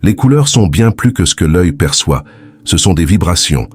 Les couleurs sont bien plus que ce que l'œil perçoit. Ce sont des vibrations,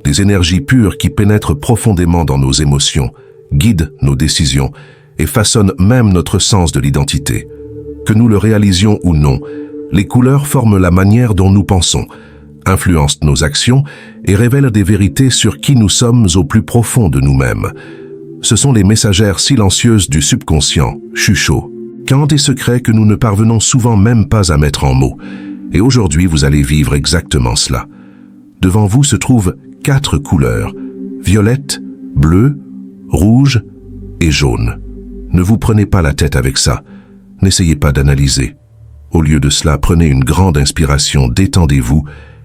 des énergies pures qui pénètrent profondément dans nos émotions, guident nos décisions et façonnent même notre sens de l'identité. Que nous le réalisions ou non, les couleurs forment la manière dont nous pensons, influencent nos actions et révèlent des vérités sur qui nous sommes au plus profond de nous-mêmes. Ce sont les messagères silencieuses du subconscient, chuchots, quand des secrets que nous ne parvenons souvent même pas à mettre en mots. Et aujourd'hui, vous allez vivre exactement cela. Devant vous se trouvent 4 couleurs, violette, bleu, rouge et jaune. Ne vous prenez pas la tête avec ça. N'essayez pas d'analyser. Au lieu de cela, prenez une grande inspiration, détendez-vous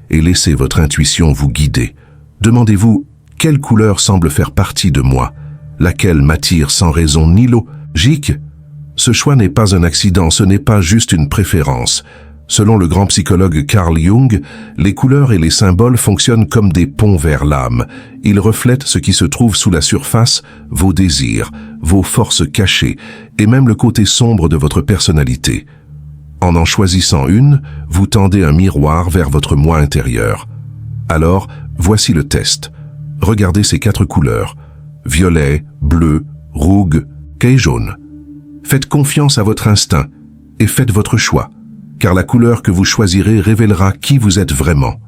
et laissez votre intuition vous guider. Demandez-vous, quelle couleur semble faire partie de moi? Laquelle m'attire sans raison ni logique? Ce choix n'est pas un accident, ce n'est pas juste une préférence. Selon le grand psychologue Carl Jung, les couleurs et les symboles fonctionnent comme des ponts vers l'âme. Ils reflètent ce qui se trouve sous la surface, vos désirs, vos forces cachées, et même le côté sombre de votre personnalité. En choisissant une, vous tendez un miroir vers votre moi intérieur. Alors, voici le test. Regardez ces 4 couleurs. Violet, bleu, rouge et jaune. Faites confiance à votre instinct et faites votre choix, car la couleur que vous choisirez révélera qui vous êtes vraiment.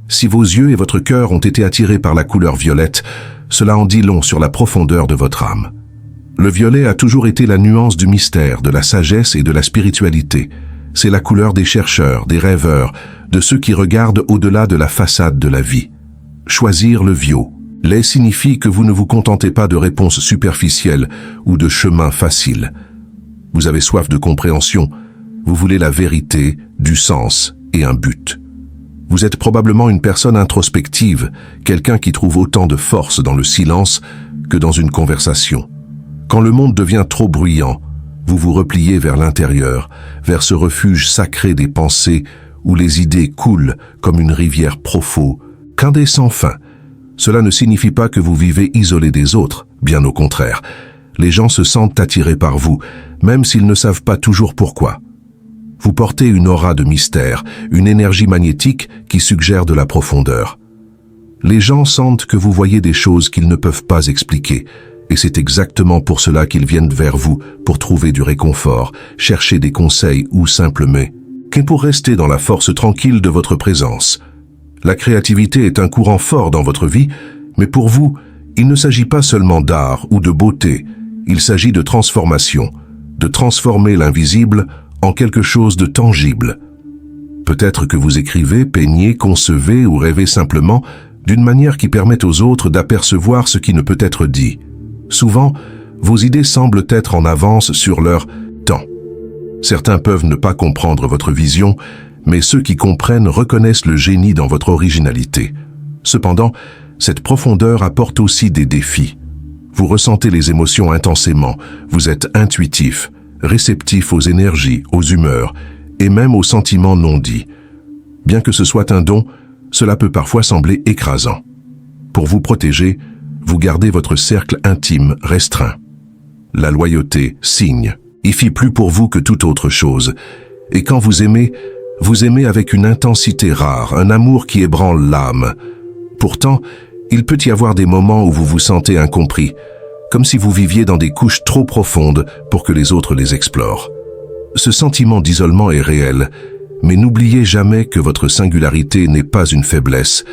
Si vos yeux et votre cœur ont été attirés par la couleur violette, cela en dit long sur la profondeur de votre âme. Le violet a toujours été la nuance du mystère, de la sagesse et de la spiritualité. C'est la couleur des chercheurs, des rêveurs, de ceux qui regardent au-delà de la façade de la vie. Choisir le violet signifie que vous ne vous contentez pas de réponses superficielles ou de chemins faciles. Vous avez soif de compréhension, vous voulez la vérité, du sens et un but. Vous êtes probablement une personne introspective, quelqu'un qui trouve autant de force dans le silence que dans une conversation. Quand le monde devient trop bruyant, vous vous repliez vers l'intérieur, vers ce refuge sacré des pensées où les idées coulent comme une rivière profonde, qu'un sans fin. Cela ne signifie pas que vous vivez isolé des autres, bien au contraire. Les gens se sentent attirés par vous, même s'ils ne savent pas toujours pourquoi. Vous portez une aura de mystère, une énergie magnétique qui suggère de la profondeur. Les gens sentent que vous voyez des choses qu'ils ne peuvent pas expliquer, et c'est exactement pour cela qu'ils viennent vers vous, pour trouver du réconfort, chercher des conseils ou simplement pour rester dans la force tranquille de votre présence. La créativité est un courant fort dans votre vie, mais pour vous, il ne s'agit pas seulement d'art ou de beauté, il s'agit de transformation, de transformer l'invisible en quelque chose de tangible. Peut-être que vous écrivez, peignez, concevez ou rêvez simplement d'une manière qui permette aux autres d'apercevoir ce qui ne peut être dit. Souvent, vos idées semblent être en avance sur leur temps. Certains peuvent ne pas comprendre votre vision, mais ceux qui comprennent reconnaissent le génie dans votre originalité. Cependant, cette profondeur apporte aussi des défis. Vous ressentez les émotions intensément, vous êtes intuitif, réceptif aux énergies, aux humeurs et même aux sentiments non dits. Bien que ce soit un don, cela peut parfois sembler écrasant. Pour vous protéger, vous gardez votre cercle intime restreint. La loyauté, signe, signifie plus pour vous que toute autre chose. Et quand vous aimez avec une intensité rare, un amour qui ébranle l'âme. Pourtant, il peut y avoir des moments où vous vous sentez incompris, comme si vous viviez dans des couches trop profondes pour que les autres les explorent. Ce sentiment d'isolement est réel, mais n'oubliez jamais que votre singularité n'est pas une faiblesse,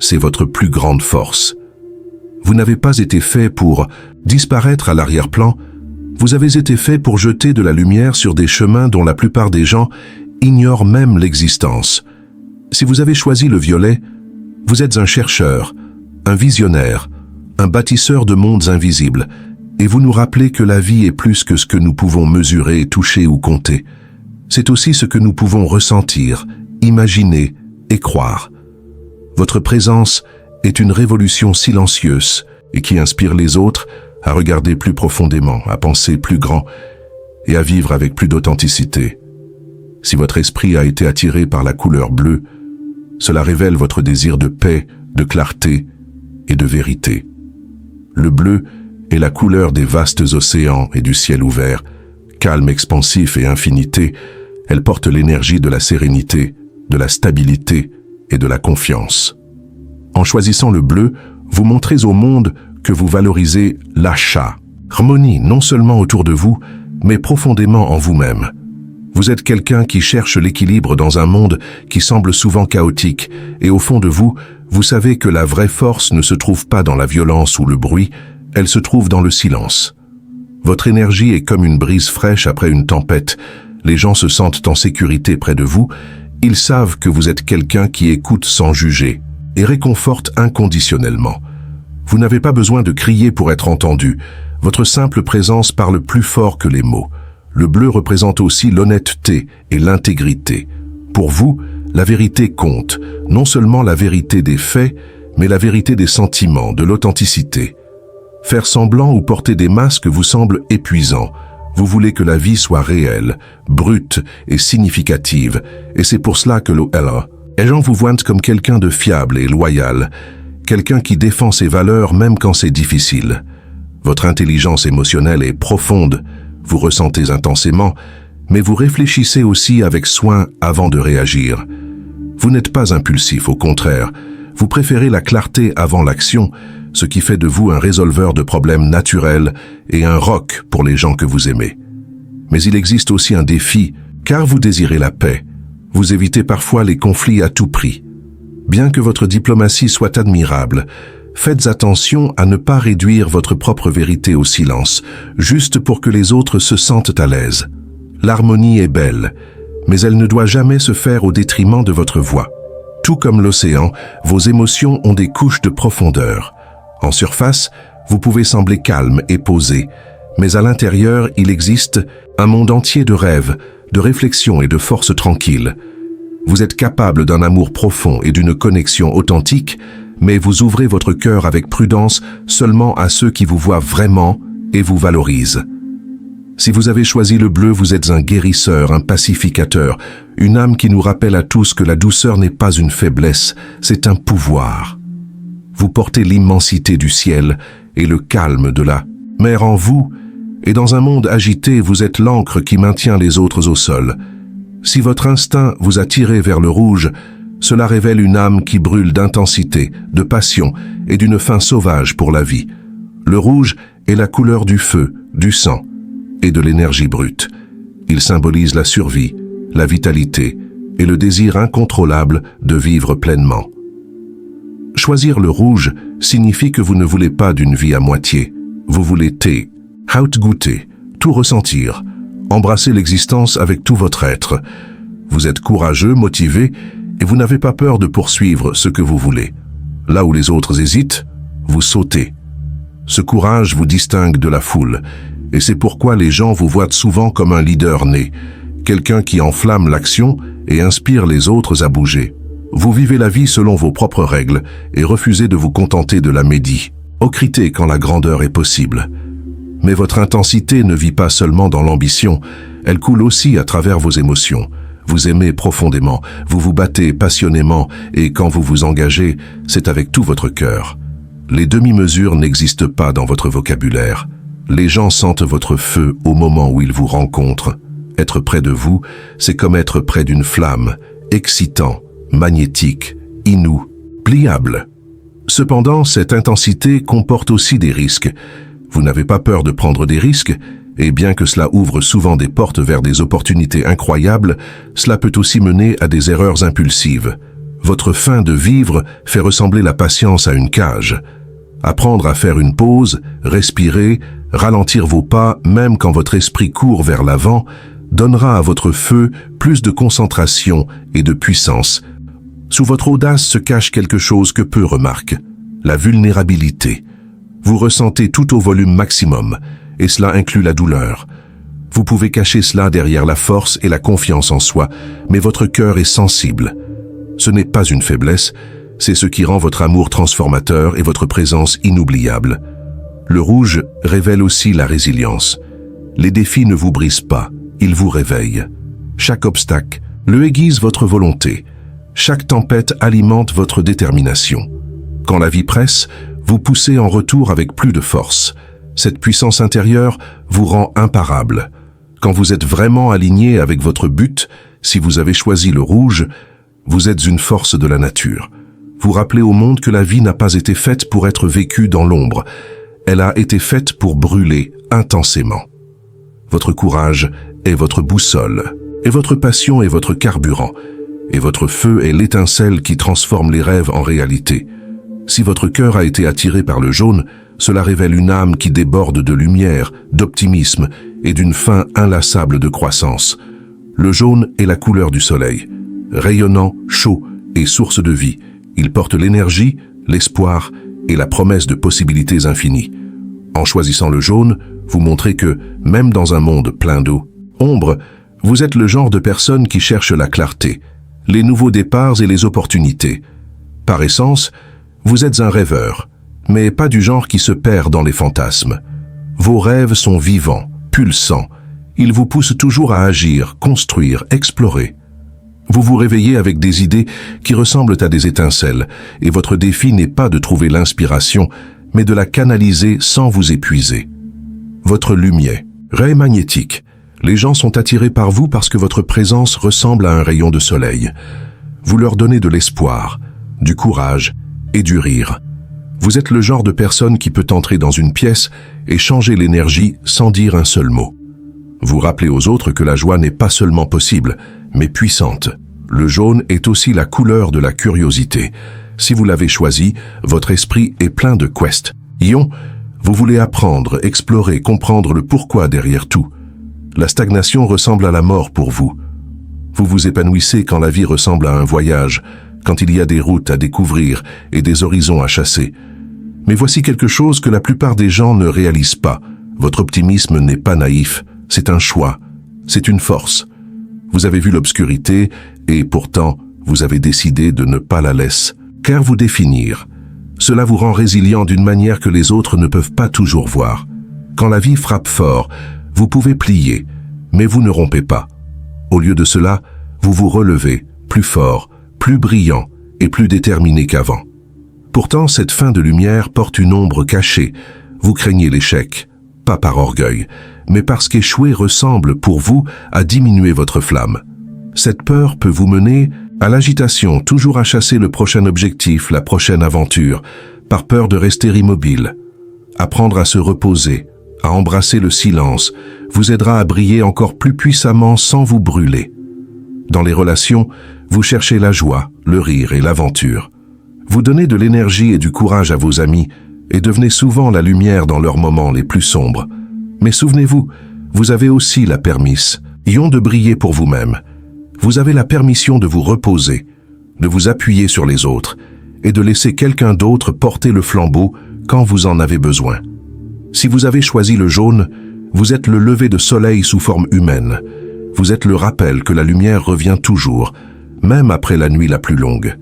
c'est votre plus grande force. Vous n'avez pas été fait pour disparaître à l'arrière-plan, vous avez été fait pour jeter de la lumière sur des chemins dont la plupart des gens ignorent même l'existence. Si vous avez choisi le violet, vous êtes un chercheur, un visionnaire, un bâtisseur de mondes invisibles, et vous nous rappelez que la vie est plus que ce que nous pouvons mesurer, toucher ou compter. C'est aussi ce que nous pouvons ressentir, imaginer et croire. Votre présence est une révolution silencieuse et qui inspire les autres à regarder plus profondément, à penser plus grand et à vivre avec plus d'authenticité. Si votre esprit a été attiré par la couleur bleue, cela révèle votre désir de paix, de clarté et de vérité. Le bleu est la couleur des vastes océans et du ciel ouvert, calme, expansif et infinité. Elle porte l'énergie de la sérénité, de la stabilité et de la confiance. En choisissant le bleu, vous montrez au monde que vous valorisez l'achat, harmonie non seulement autour de vous, mais profondément en vous-même. Vous êtes quelqu'un qui cherche l'équilibre dans un monde qui semble souvent chaotique, et au fond de vous, vous savez que la vraie force ne se trouve pas dans la violence ou le bruit, elle se trouve dans le silence. Votre énergie est comme une brise fraîche après une tempête. Les gens se sentent en sécurité près de vous, ils savent que vous êtes quelqu'un qui écoute sans juger et réconforte inconditionnellement. Vous n'avez pas besoin de crier pour être entendu, votre simple présence parle plus fort que les mots. Le bleu représente aussi l'honnêteté et l'intégrité. Pour vous, la vérité compte, non seulement la vérité des faits, mais la vérité des sentiments, de l'authenticité. Faire semblant ou porter des masques vous semble épuisant. Vous voulez que la vie soit réelle, brute et significative, et c'est pour cela que les gens vous voient comme quelqu'un de fiable et loyal, quelqu'un qui défend ses valeurs même quand c'est difficile. Votre intelligence émotionnelle est profonde, vous ressentez intensément, mais vous réfléchissez aussi avec soin avant de réagir. Vous n'êtes pas impulsif, au contraire, vous préférez la clarté avant l'action, ce qui fait de vous un résolveur de problèmes naturels et un roc pour les gens que vous aimez. Mais il existe aussi un défi, car vous désirez la paix. Vous évitez parfois les conflits à tout prix. Bien que votre diplomatie soit admirable, faites attention à ne pas réduire votre propre vérité au silence, juste pour que les autres se sentent à l'aise. L'harmonie est belle, mais elle ne doit jamais se faire au détriment de votre voix. Tout comme l'océan, vos émotions ont des couches de profondeur. En surface, vous pouvez sembler calme et posé, mais à l'intérieur, il existe un monde entier de rêves, de réflexions et de forces tranquilles. Vous êtes capable d'un amour profond et d'une connexion authentique, mais vous ouvrez votre cœur avec prudence seulement à ceux qui vous voient vraiment et vous valorisent. Si vous avez choisi le bleu, vous êtes un guérisseur, un pacificateur, une âme qui nous rappelle à tous que la douceur n'est pas une faiblesse, c'est un pouvoir. Vous portez l'immensité du ciel et le calme de la mer en vous, et dans un monde agité, vous êtes l'encre qui maintient les autres au sol. Si votre instinct vous a tiré vers le rouge, cela révèle une âme qui brûle d'intensité, de passion et d'une faim sauvage pour la vie. Le rouge est la couleur du feu, du sang et de l'énergie brute. Il symbolise la survie, la vitalité et le désir incontrôlable de vivre pleinement. Choisir le rouge signifie que vous ne voulez pas d'une vie à moitié. Vous voulez goûter, tout ressentir, embrasser l'existence avec tout votre être. Vous êtes courageux, motivé, et vous n'avez pas peur de poursuivre ce que vous voulez. Là où les autres hésitent, vous sautez. Ce courage vous distingue de la foule, et c'est pourquoi les gens vous voient souvent comme un leader né, quelqu'un qui enflamme l'action et inspire les autres à bouger. Vous vivez la vie selon vos propres règles et refusez de vous contenter de la médiocrité quand la grandeur est possible. Mais votre intensité ne vit pas seulement dans l'ambition, elle coule aussi à travers vos émotions. Vous aimez profondément, vous vous battez passionnément et quand vous vous engagez, c'est avec tout votre cœur. Les demi-mesures n'existent pas dans votre vocabulaire. Les gens sentent votre feu au moment où ils vous rencontrent. Être près de vous, c'est comme être près d'une flamme, excitant, magnétique, inoubliable. Cependant, cette intensité comporte aussi des risques. Vous n'avez pas peur de prendre des risques, et bien que cela ouvre souvent des portes vers des opportunités incroyables, cela peut aussi mener à des erreurs impulsives. Votre faim de vivre fait ressembler la patience à une cage. Apprendre à faire une pause, respirer, ralentir vos pas, même quand votre esprit court vers l'avant, donnera à votre feu plus de concentration et de puissance. Sous votre audace se cache quelque chose que peu remarquent, la vulnérabilité. Vous ressentez tout au volume maximum, et cela inclut la douleur. Vous pouvez cacher cela derrière la force et la confiance en soi, mais votre cœur est sensible. Ce n'est pas une faiblesse, c'est ce qui rend votre amour transformateur et votre présence inoubliable. Le rouge révèle aussi la résilience. Les défis ne vous brisent pas, ils vous réveillent. Chaque obstacle aiguise votre volonté. Chaque tempête alimente votre détermination. Quand la vie presse, vous poussez en retour avec plus de force. Cette puissance intérieure vous rend imparable. Quand vous êtes vraiment aligné avec votre but, si vous avez choisi le rouge, Vous êtes une force de la nature. Vous rappelez au monde que la vie n'a pas été faite pour être vécue dans l'ombre. Elle a été faite pour brûler intensément. Votre courage est votre boussole, et votre passion est votre carburant, et votre feu est l'étincelle qui transforme les rêves en réalité. Si votre cœur a été attiré par le jaune, cela révèle une âme qui déborde de lumière, d'optimisme et d'une faim inlassable de croissance. Le jaune est la couleur du soleil. Rayonnant, chaud et source de vie, il porte l'énergie, l'espoir et la promesse de possibilités infinies. En choisissant le jaune, vous montrez que, même dans un monde plein d'ombre, vous êtes le genre de personne qui cherche la clarté, les nouveaux départs et les opportunités. Par essence, vous êtes un rêveur, mais pas du genre qui se perd dans les fantasmes. Vos rêves sont vivants, pulsants. Ils vous poussent toujours à agir, construire, explorer. Vous vous réveillez avec des idées qui ressemblent à des étincelles, et votre défi n'est pas de trouver l'inspiration, mais de la canaliser sans vous épuiser. Votre lumière, ray magnétique. Les gens sont attirés par vous parce que votre présence ressemble à un rayon de soleil. Vous leur donnez de l'espoir, du courage et du rire. Vous êtes le genre de personne qui peut entrer dans une pièce et changer l'énergie sans dire un seul mot. Vous rappelez aux autres que la joie n'est pas seulement possible, mais puissante. Le jaune est aussi la couleur de la curiosité. Si vous l'avez choisi, votre esprit est plein de quests. Ion, vous voulez apprendre, explorer, comprendre le pourquoi derrière tout. La stagnation ressemble à la mort pour vous. Vous vous épanouissez quand la vie ressemble à un voyage, quand il y a des routes à découvrir et des horizons à chasser. Mais voici quelque chose que la plupart des gens ne réalisent pas. Votre optimisme n'est pas naïf, c'est un choix, c'est une force. Vous avez vu l'obscurité et pourtant, vous avez décidé de ne pas la laisser. Car vous définir. Cela vous rend résilient d'une manière que les autres ne peuvent pas toujours voir. Quand la vie frappe fort, vous pouvez plier, mais vous ne rompez pas. Au lieu de cela, vous vous relevez, plus fort, plus brillant et plus déterminé qu'avant. Pourtant, cette fin de lumière porte une ombre cachée. Vous craignez l'échec, pas par orgueil, mais parce qu'échouer ressemble pour vous à diminuer votre flamme. Cette peur peut vous mener à l'agitation, toujours à chasser le prochain objectif, la prochaine aventure, par peur de rester immobile. Apprendre à se reposer, à embrasser le silence, vous aidera à briller encore plus puissamment sans vous brûler. Dans les relations, vous cherchez la joie, le rire et l'aventure. Vous donnez de l'énergie et du courage à vos amis et devenez souvent la lumière dans leurs moments les plus sombres. Mais souvenez-vous, vous avez aussi la permise, ion de briller pour vous-même. Vous avez la permission de vous reposer, de vous appuyer sur les autres et de laisser quelqu'un d'autre porter le flambeau quand vous en avez besoin. Si vous avez choisi le jaune, vous êtes le lever de soleil sous forme humaine. Vous êtes le rappel que la lumière revient toujours, même après la nuit la plus longue.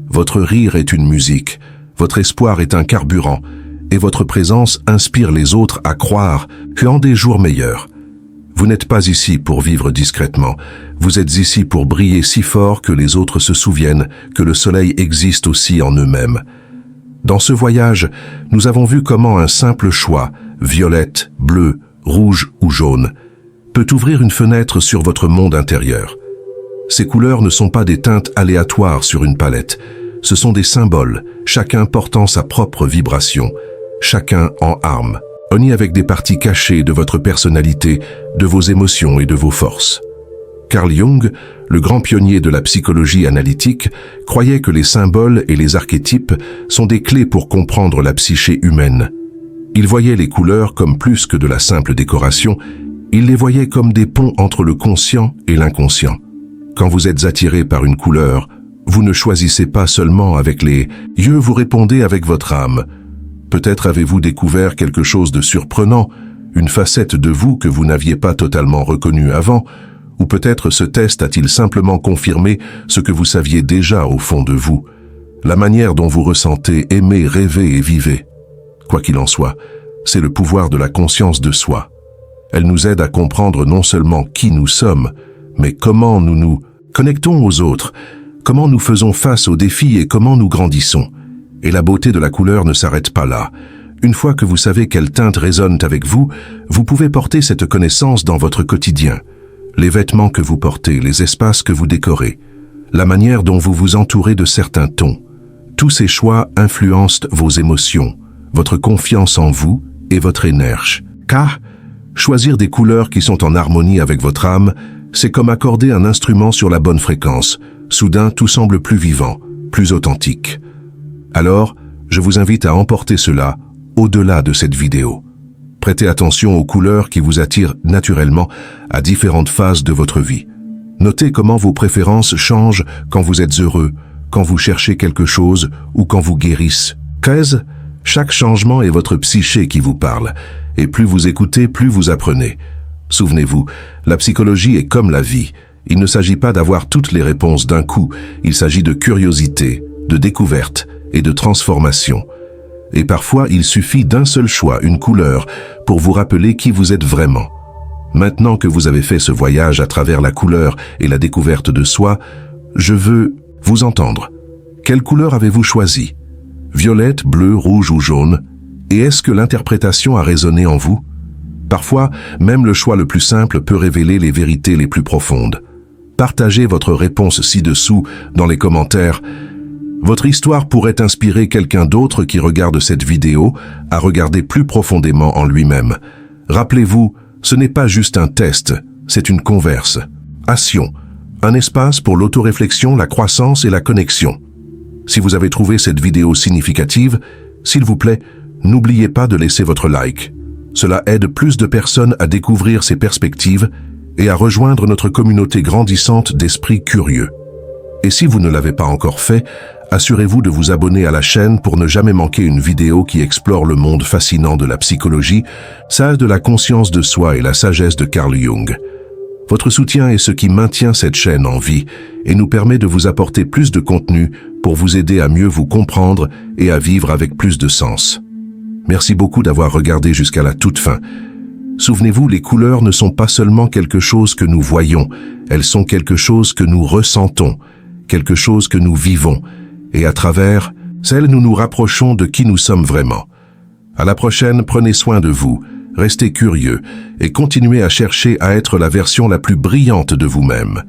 Votre rire est une musique, votre espoir est un carburant, et votre présence inspire les autres à croire qu'en des jours meilleurs. Vous n'êtes pas ici pour vivre discrètement, vous êtes ici pour briller si fort que les autres se souviennent que le soleil existe aussi en eux-mêmes. Dans ce voyage, nous avons vu comment un simple choix, violette, bleu, rouge ou jaune, peut ouvrir une fenêtre sur votre monde intérieur. Ces couleurs ne sont pas des teintes aléatoires sur une palette, ce sont des symboles, chacun portant sa propre vibration, chacun en arme, uni avec des parties cachées de votre personnalité, de vos émotions et de vos forces. Carl Jung, le grand pionnier de la psychologie analytique, croyait que les symboles et les archétypes sont des clés pour comprendre la psyché humaine. Il voyait les couleurs comme plus que de la simple décoration, il les voyait comme des ponts entre le conscient et l'inconscient. Quand vous êtes attiré par une couleur, vous ne choisissez pas seulement avec les yeux, vous répondez avec votre âme. Peut-être avez-vous découvert quelque chose de surprenant, une facette de vous que vous n'aviez pas totalement reconnue avant, ou peut-être ce test a-t-il simplement confirmé ce que vous saviez déjà au fond de vous, la manière dont vous ressentez, aimez, rêvez et vivez. Quoi qu'il en soit, c'est le pouvoir de la conscience de soi. Elle nous aide à comprendre non seulement qui nous sommes, mais comment nous nous connectons aux autres, comment nous faisons face aux défis et comment nous grandissons. Et la beauté de la couleur ne s'arrête pas là. Une fois que vous savez quelles teintes résonnent avec vous, vous pouvez porter cette connaissance dans votre quotidien. Les vêtements que vous portez, les espaces que vous décorez, la manière dont vous vous entourez de certains tons. Tous ces choix influencent vos émotions, votre confiance en vous et votre énergie. Car choisir des couleurs qui sont en harmonie avec votre âme, c'est comme accorder un instrument sur la bonne fréquence. Soudain, tout semble plus vivant, plus authentique. Alors, je vous invite à emporter cela au-delà de cette vidéo. Prêtez attention aux couleurs qui vous attirent naturellement à différentes phases de votre vie. Notez comment vos préférences changent quand vous êtes heureux, quand vous cherchez quelque chose ou quand vous guérissez. 13. Chaque changement est votre psyché qui vous parle, et plus vous écoutez, plus vous apprenez. Souvenez-vous, la psychologie est comme la vie. Il ne s'agit pas d'avoir toutes les réponses d'un coup, il s'agit de curiosité, de découverte et de transformation. Et parfois, il suffit d'un seul choix, une couleur, pour vous rappeler qui vous êtes vraiment. Maintenant que vous avez fait ce voyage à travers la couleur et la découverte de soi, je veux vous entendre. Quelle couleur avez-vous choisi? Violette, bleu, rouge ou jaune? Et est-ce que l'interprétation a résonné en vous? Parfois, même le choix le plus simple peut révéler les vérités les plus profondes. Partagez votre réponse ci-dessous dans les commentaires. Votre histoire pourrait inspirer quelqu'un d'autre qui regarde cette vidéo à regarder plus profondément en lui-même. Rappelez-vous, ce n'est pas juste un test, c'est une conversation. Un espace pour l'autoréflexion, la croissance et la connexion. Si vous avez trouvé cette vidéo significative, s'il vous plaît, n'oubliez pas de laisser votre like. Cela aide plus de personnes à découvrir ces perspectives et à rejoindre notre communauté grandissante d'esprits curieux. Et si vous ne l'avez pas encore fait, assurez-vous de vous abonner à la chaîne pour ne jamais manquer une vidéo qui explore le monde fascinant de la psychologie, celle de la conscience de soi et la sagesse de Carl Jung. Votre soutien est ce qui maintient cette chaîne en vie et nous permet de vous apporter plus de contenu pour vous aider à mieux vous comprendre et à vivre avec plus de sens. Merci beaucoup d'avoir regardé jusqu'à la toute fin. Souvenez-vous, les couleurs ne sont pas seulement quelque chose que nous voyons, elles sont quelque chose que nous ressentons, quelque chose que nous vivons, et à travers celles, nous nous rapprochons de qui nous sommes vraiment. À la prochaine, prenez soin de vous, restez curieux et continuez à chercher à être la version la plus brillante de vous-même.